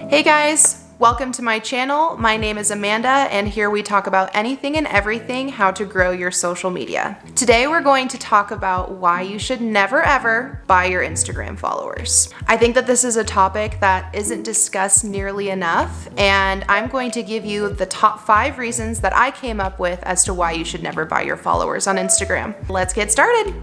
Hey guys, welcome to my channel. My name is Amanda and here we talk about anything and everything how to grow your social media. Today we're going to talk about why you should never ever buy your Instagram followers. I think that this is a topic that isn't discussed nearly enough, and I'm going to give you the top 5 reasons that I came up with as to why you should never buy your followers on Instagram. Let's get started.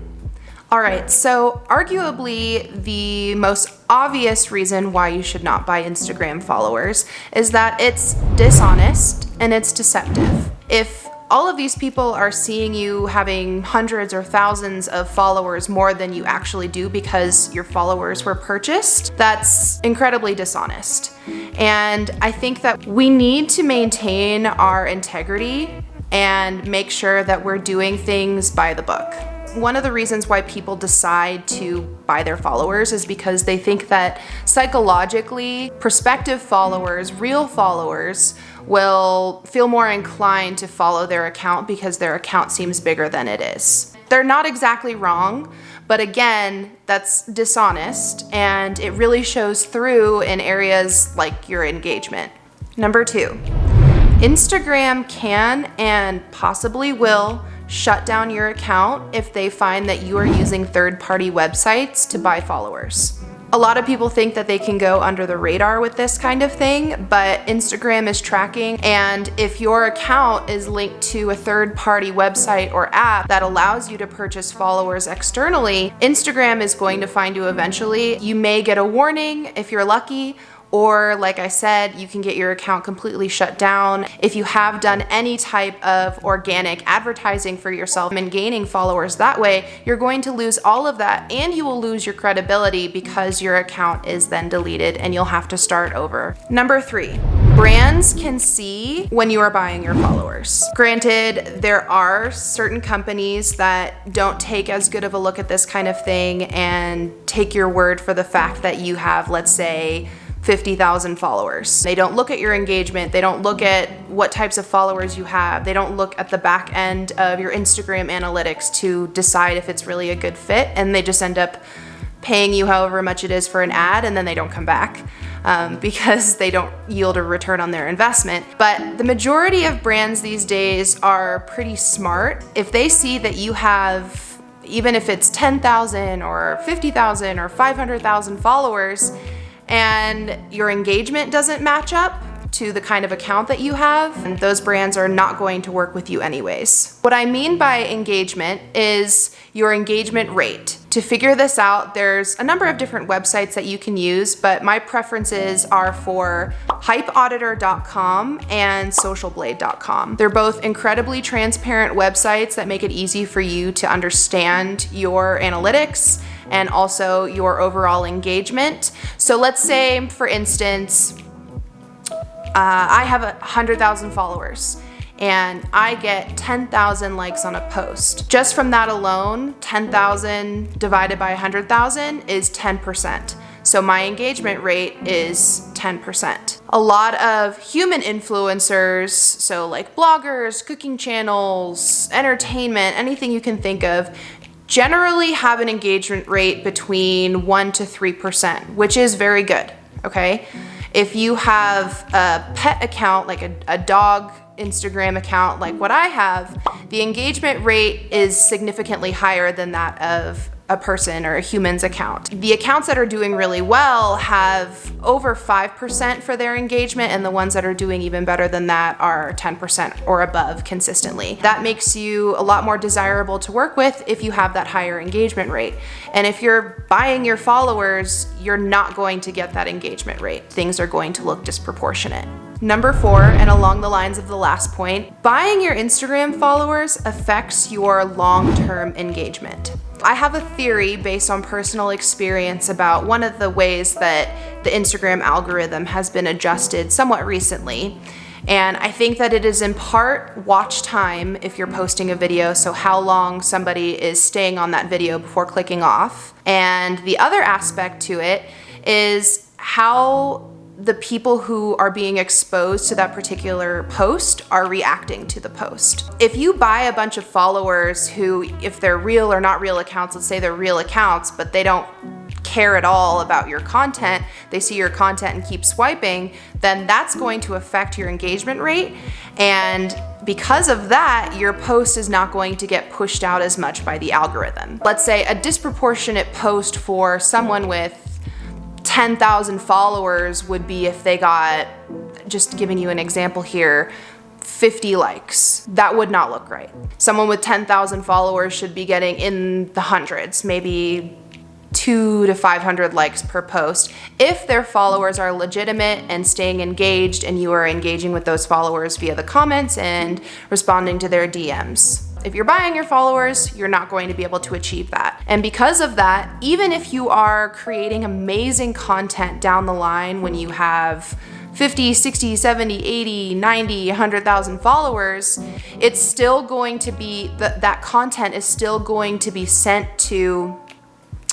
All right, so arguably the most obvious reason why you should not buy Instagram followers is that it's dishonest and it's deceptive. If all of these people are seeing you having hundreds or thousands of followers more than you actually do because your followers were purchased, that's incredibly dishonest. And I think that we need to maintain our integrity and make sure that we're doing things by the book. One of the reasons why people decide to buy their followers is because they think that psychologically, prospective followers, real followers, will feel more inclined to follow their account because their account seems bigger than it is. They're not exactly wrong, but again, that's dishonest, and it really shows through in areas like your engagement. Number 2, Instagram can and possibly will shut down your account if they find that you are using third-party websites to buy followers. A lot of people think that they can go under the radar with this kind of thing, but Instagram is tracking, and if your account is linked to a third-party website or app that allows you to purchase followers externally, Instagram is going to find you eventually. You may get a warning if you're lucky, or like I said, you can get your account completely shut down. If you have done any type of organic advertising for yourself and gaining followers that way, you're going to lose all of that, and you will lose your credibility because your account is then deleted and you'll have to start over. Number 3, brands can see when you are buying your followers. Granted, there are certain companies that don't take as good of a look at this kind of thing and take your word for the fact that you have, let's say, 50,000 followers. They don't look at your engagement. They don't look at what types of followers you have. They don't look at the back end of your Instagram analytics to decide if it's really a good fit, and they just end up paying you however much it is for an ad, and then they don't come back because they don't yield a return on their investment. But the majority of brands these days are pretty smart. If they see that you have, even if it's 10,000 or 50,000 or 500,000 followers, and your engagement doesn't match up to the kind of account that you have, and those brands are not going to work with you anyways. What I mean by engagement is your engagement rate. To figure this out, there's a number of different websites that you can use, but my preferences are for hypeauditor.com and socialblade.com. They're both incredibly transparent websites that make it easy for you to understand your analytics and also your overall engagement. So let's say, for instance, I have 100,000 followers and I get 10,000 likes on a post. Just from that alone, 10,000 divided by 100,000 is 10%. So my engagement rate is 10%. A lot of human influencers, so like bloggers, cooking channels, entertainment, anything you can think of, generally have an engagement rate between 1 to 3%, which is very good, okay? If you have a pet account, like a dog Instagram account like what I have, the engagement rate is significantly higher than that of a person or a human's account. The accounts that are doing really well have over 5% for their engagement, and the ones that are doing even better than that are 10% or above consistently. That makes you a lot more desirable to work with if you have that higher engagement rate. And if you're buying your followers, you're not going to get that engagement rate. Things are going to look disproportionate. Number 4, and along the lines of the last point, buying your Instagram followers affects your long-term engagement. I have a theory based on personal experience about one of the ways that the Instagram algorithm has been adjusted somewhat recently. And I think that it is in part watch time if you're posting a video, so how long somebody is staying on that video before clicking off. And the other aspect to it is how the people who are being exposed to that particular post are reacting to the post. If you buy a bunch of followers who, if they're real or not real accounts, let's say they're real accounts, but they don't care at all about your content, they see your content and keep swiping, then that's going to affect your engagement rate. And because of that, your post is not going to get pushed out as much by the algorithm. Let's say a disproportionate post for someone with 10,000 followers would be if they got, just giving you an example here, 50 likes. That would not look right. Someone with 10,000 followers should be getting in the hundreds, maybe 200 to 500 likes per post if their followers are legitimate and staying engaged, and you are engaging with those followers via the comments and responding to their DMs. If you're buying your followers, you're not going to be able to achieve that. And because of that, even if you are creating amazing content down the line when you have 50, 60, 70, 80, 90, 100,000 followers, it's still going to be, that content is still going to be sent to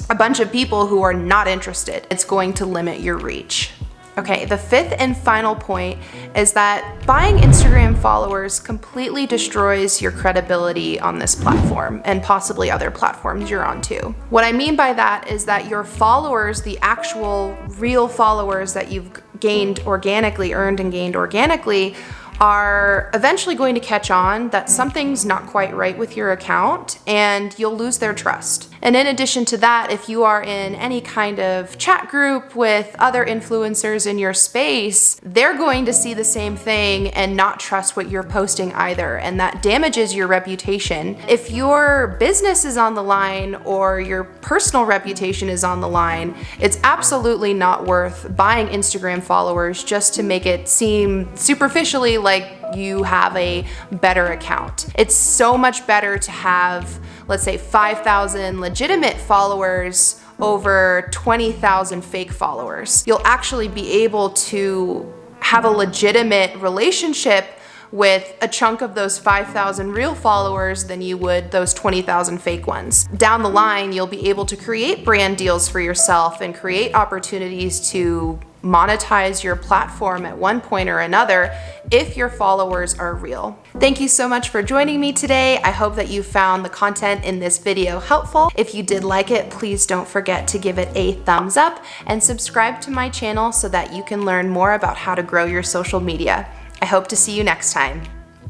a bunch of people who are not interested. It's going to limit your reach. Okay, the fifth and final point is that buying Instagram followers completely destroys your credibility on this platform and possibly other platforms you're on too. What I mean by that is that your followers, the actual real followers that you've gained organically, earned and gained organically, are eventually going to catch on that something's not quite right with your account, and you'll lose their trust. And in addition to that, if you are in any kind of chat group with other influencers in your space, they're going to see the same thing and not trust what you're posting either, and that damages your reputation. If your business is on the line or your personal reputation is on the line, it's absolutely not worth buying Instagram followers just to make it seem superficially like you have a better account. It's so much better to have, let's say, 5,000 legitimate followers over 20,000 fake followers. You'll actually be able to have a legitimate relationship with a chunk of those 5,000 real followers than you would those 20,000 fake ones. Down the line, you'll be able to create brand deals for yourself and create opportunities to monetize your platform at one point or another if your followers are real. Thank you so much for joining me today. I hope that you found the content in this video helpful. If you did like it, please don't forget to give it a thumbs up and subscribe to my channel so that you can learn more about how to grow your social media. I hope to see you next time.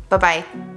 Bye-bye.